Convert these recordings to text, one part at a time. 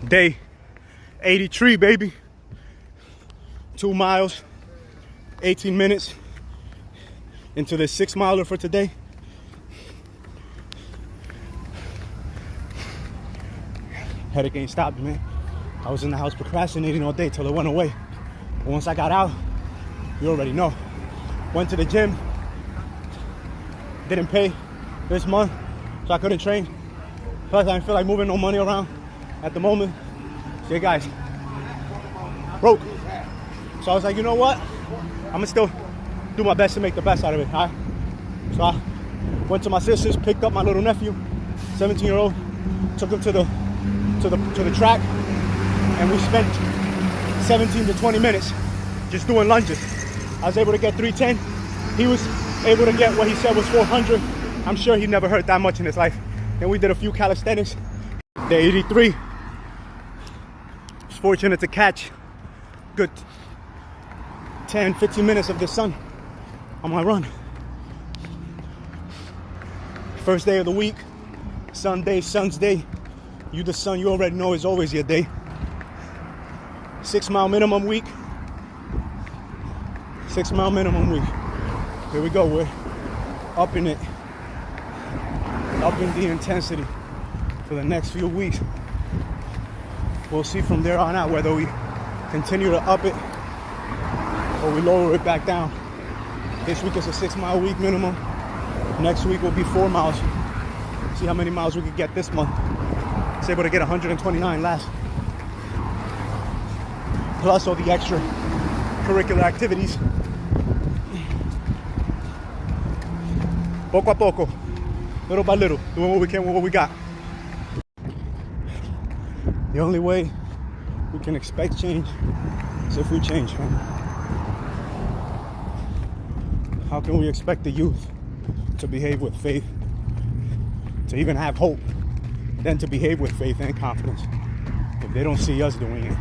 Day 83, baby. 2 miles, 18 minutes into the 6 miler for today. Headache ain't stopped, man. I was in the house procrastinating all day till it went away. But once I got out, you already know. Went to the gym. Didn't pay this month, so I couldn't train. Plus, I didn't feel like moving no money around at the moment. So, guys, broke. So I was like, you know what? I'm gonna still do my best to make the best out of it, all right? So I went to my sister's, picked up my little nephew, 17-year-old, took him to the track, and we spent 17 to 20 minutes just doing lunges. I was able to get 310. He was able to get what he said was 400. I'm sure he never heard that much in his life. Then we did a few calisthenics. Day 83. Was fortunate to catch good 10, 15 minutes of the sun on my run. First day of the week, Sunday, Sun's day. You the sun, you already know, is always your day. 6 mile minimum week. 6 mile minimum week. Here we go, we're upping it. Upping the intensity for the next few weeks. We'll see from there on out whether we continue to up it or we lower it back down. This week is a 6 mile week minimum. Next week will be 4 miles. See how many miles we can get this month. I was able to get 129 last. Plus all the extra curricular activities. Poco a poco, little by little, doing what we can with what we got. The only way we can expect change is if we change, man. How can we expect the youth to behave with faith, to even have hope, then to behave with faith and confidence if they don't see us doing it?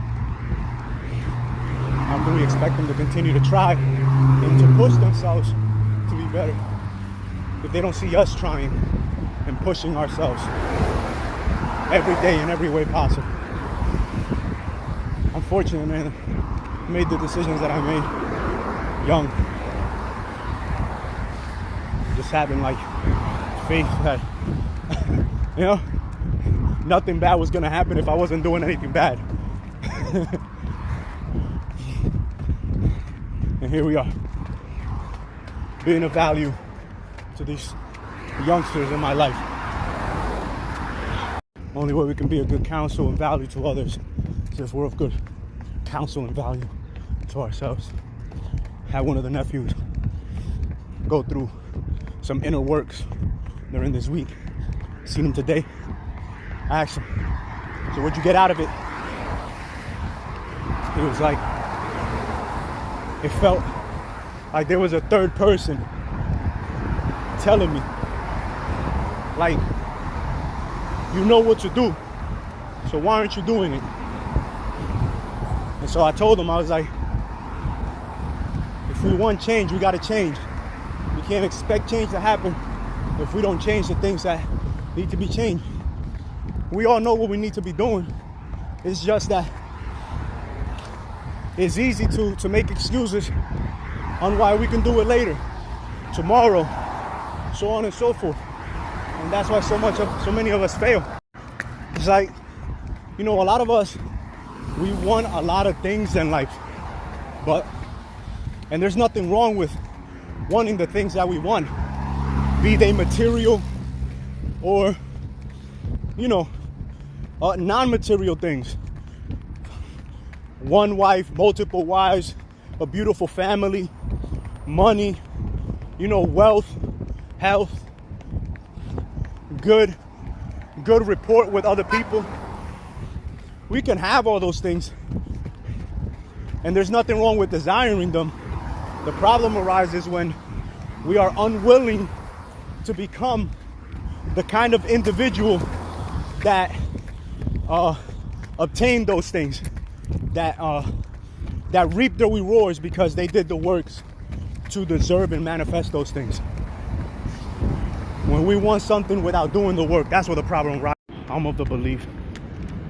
How can we expect them to continue to try and to push themselves to be better if they don't see us trying and pushing ourselves every day in every way possible? I'm fortunate, man. I made the decisions that I made young. Just having like faith that, you know, nothing bad was gonna happen if I wasn't doing anything bad. And here we are, being of value to these youngsters in my life. Only way we can be a good counsel and value to others is if we're of good counsel and value to ourselves. Had one of the nephews go through some inner works during this week. Seen him today. I asked him, so what'd you get out of it? He was like, it felt like there was a third person telling me, like, you know what to do, so why aren't you doing it? And so I told him, I was like, if we want change, we got to change. We can't expect change to happen if we don't change the things that need to be changed. We all know what we need to be doing. It's just that it's easy to make excuses on why we can do it later, tomorrow, so on and so forth. And that's why so many of us fail. It's like, you know, a lot of us, we want a lot of things in life, and there's nothing wrong with wanting the things that we want, be they material or, you know, non-material things. One wife, multiple wives, a beautiful family, money, you know, wealth, health, good rapport with other people. We can have all those things, and there's nothing wrong with desiring them. The problem arises when we are unwilling to become the kind of individual that obtain those things, that reap the rewards because they did the works to deserve and manifest those things. When we want something without doing the work, that's where the problem rises. I'm of the belief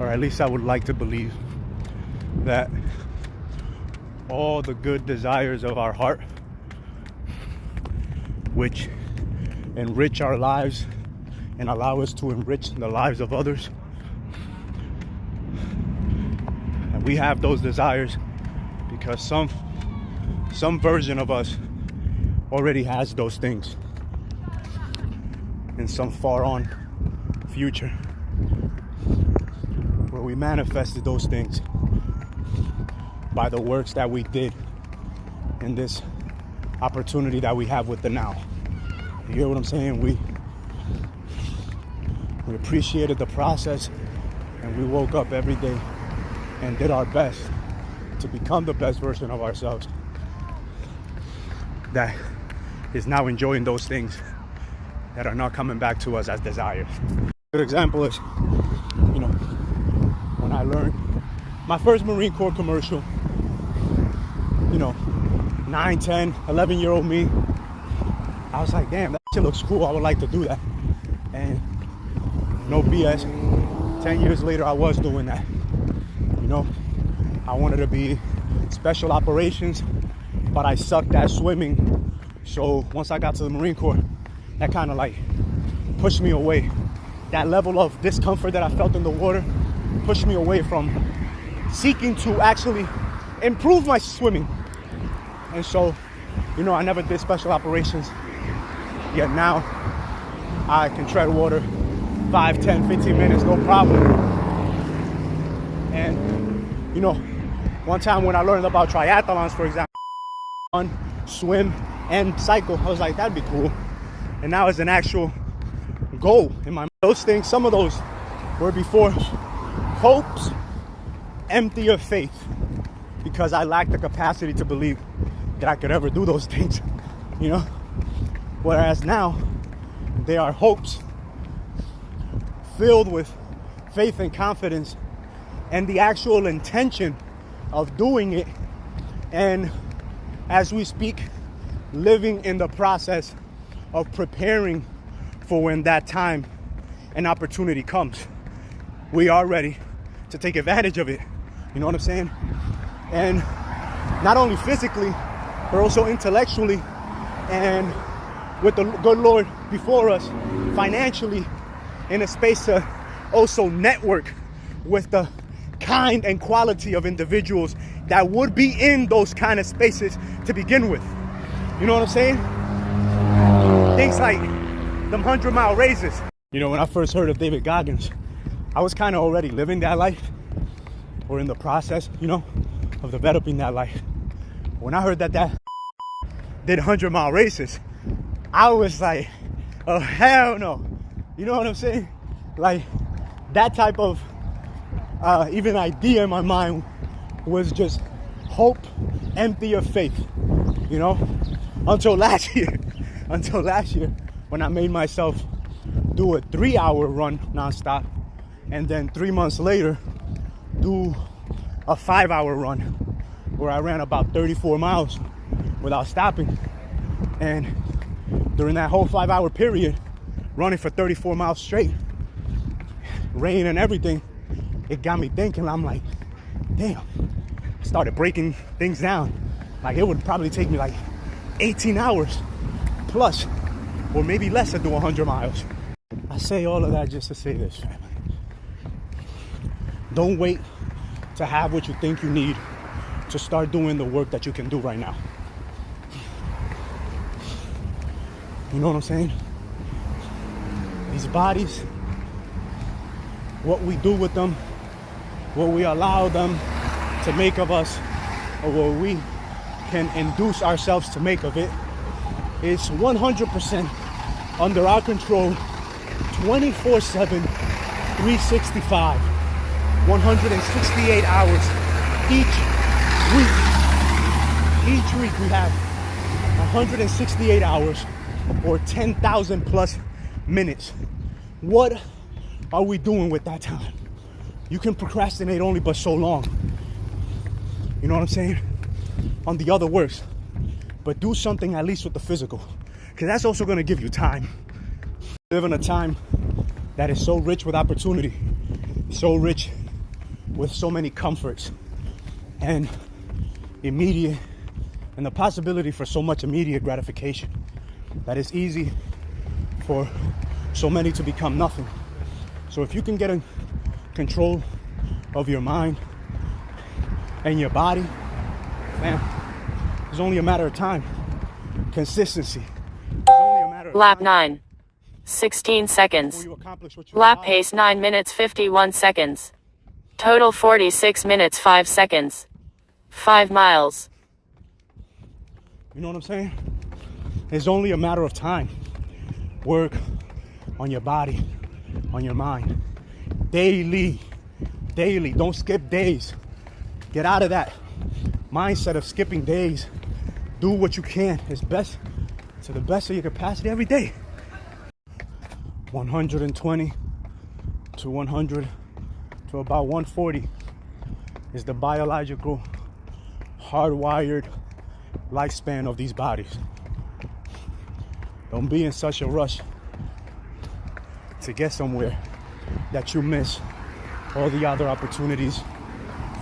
or at least I would like to believe, that all the good desires of our heart, which enrich our lives and allow us to enrich the lives of others, and we have those desires because some version of us already has those things in some far on future where we manifested those things by the works that we did in this opportunity that we have with the now. You hear what I'm saying? We appreciated the process, and we woke up every day and did our best to become the best version of ourselves that is now enjoying those things that are not coming back to us as desires. A good example is, when I learned my first Marine Corps commercial, 9, 10, 11-year-old me, I was like, damn, that shit looks cool. I would like to do that. And no BS, 10 years later, I was doing that. I wanted to be special operations, but I sucked at swimming. So once I got to the Marine Corps, that kind of like pushed me away. That level of discomfort that I felt in the water pushed me away from seeking to actually improve my swimming. And so, I never did special operations. Yet now, I can tread water 5, 10, 15 minutes, no problem. And, one time when I learned about triathlons, for example, run, swim, and cycle, I was like, that'd be cool. And now it's an actual goal in my mind. Those things, some of those were before hopes empty of faith, because I lacked the capacity to believe that I could ever do those things, Whereas now, they are hopes filled with faith and confidence and the actual intention of doing it. And as we speak, living in the process of preparing for when that time and opportunity comes. We are ready to take advantage of it. You know what I'm saying? And not only physically, but also intellectually, and with the good Lord before us, financially, in a space to also network with the kind and quality of individuals that would be in those kind of spaces to begin with. You know what I'm saying? Things like them 100-mile races. When I first heard of David Goggins, I was kind of already living that life, or in the process, of developing that life. When I heard that did 100-mile races, I was like, oh, hell no. You know what I'm saying? Like, that type of even idea in my mind was just hope empty of faith, until last year when I made myself do a 3-hour run nonstop, and then 3 months later do a 5-hour run where I ran about 34 miles without stopping. And during that whole 5-hour period, running for 34 miles straight, rain and everything, it got me thinking. I'm like, damn. I started breaking things down. Like, it would probably take me like 18 hours plus, or maybe less, to do 100 miles. I say all of that just to say this, family. Don't wait to have what you think you need to start doing the work that you can do right now. You know what I'm saying? These bodies, what we do with them, what we allow them to make of us, or what we can induce ourselves to make of it, is 100% under our control, 24/7, 365, 168 hours each week. Each week we have 168 hours, or 10,000 plus minutes. What are we doing with that time? You can procrastinate only but so long. You know what I'm saying? On the other works. But do something at least with the physical, because that's also going to give you time. We live in a time that is so rich with opportunity, so rich with so many comforts and immediate, and the possibility for so much immediate gratification that it's easy for so many to become nothing. So if you can get in control of your mind and your body, man, it's only a matter of time. Consistency. It's only a matter of Lap time. 9. 16 seconds. Before you accomplish what you Lap desire. pace 9 minutes 51 seconds. Total 46 minutes 5 seconds. 5 miles. You know what I'm saying? It's only a matter of time. Work on your body, on your mind. Daily. Daily. Don't skip days. Get out of that mindset of skipping days. Do what you can. It's best to the best of your capacity every day. 120 to 100 to about 140 is the biological hardwired lifespan of these bodies. Don't be in such a rush to get somewhere that you miss all the other opportunities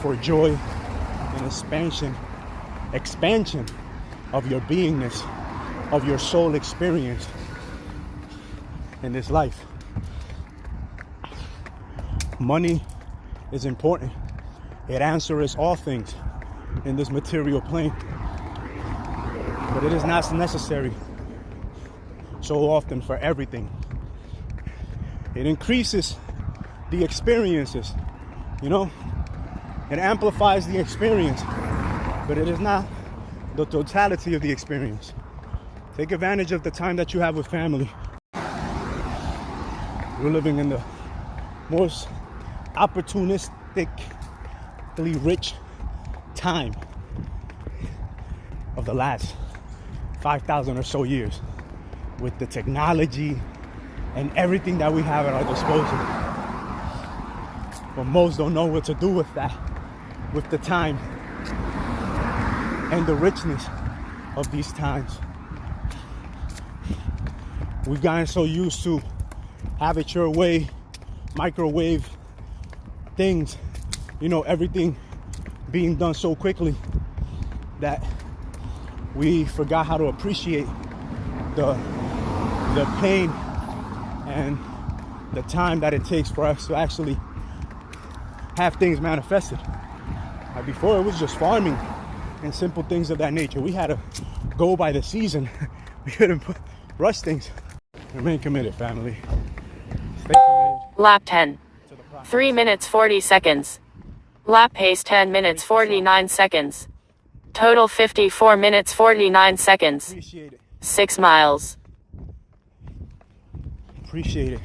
for joy and expansion of your beingness, of your soul experience in this life. Money is important. It answers all things in this material plane, but it is not necessary so often for everything. It increases the experiences, you know, it amplifies the experience, but it is not the totality of the experience. Take advantage of the time that you have with family. We're living in the most opportunistically rich time of the last 5,000 or so years, with the technology and everything that we have at our disposal. But most don't know what to do with that, with the time and the richness of these times. We've gotten so used to have it your way, microwave things, you know, everything being done so quickly that we forgot how to appreciate the pain and the time that it takes for us to actually have things manifested. Like before, it was just farming and simple things of that nature. We had to go by the season. We couldn't rush things. Remain committed, family. Stay committed. Lap 10. 3 minutes 40 seconds. Lap pace 10 minutes 49 seconds. Total 54 minutes 49 seconds. Appreciate it. 6 miles. Appreciate it.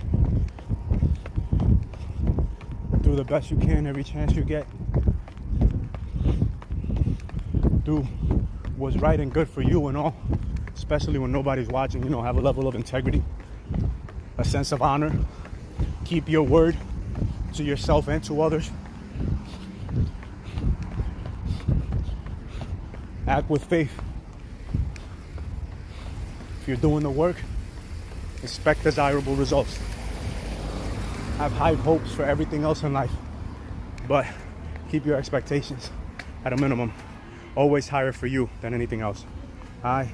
Do the best you can every chance you get. Do what's right and good for you and all, especially when nobody's watching. You know, have a level of integrity, a sense of honor. Keep your word to yourself and to others. Act with faith. If you're doing the work, expect desirable results. Have high hopes for everything else in life, but keep your expectations at a minimum. Always higher for you than anything else. All right?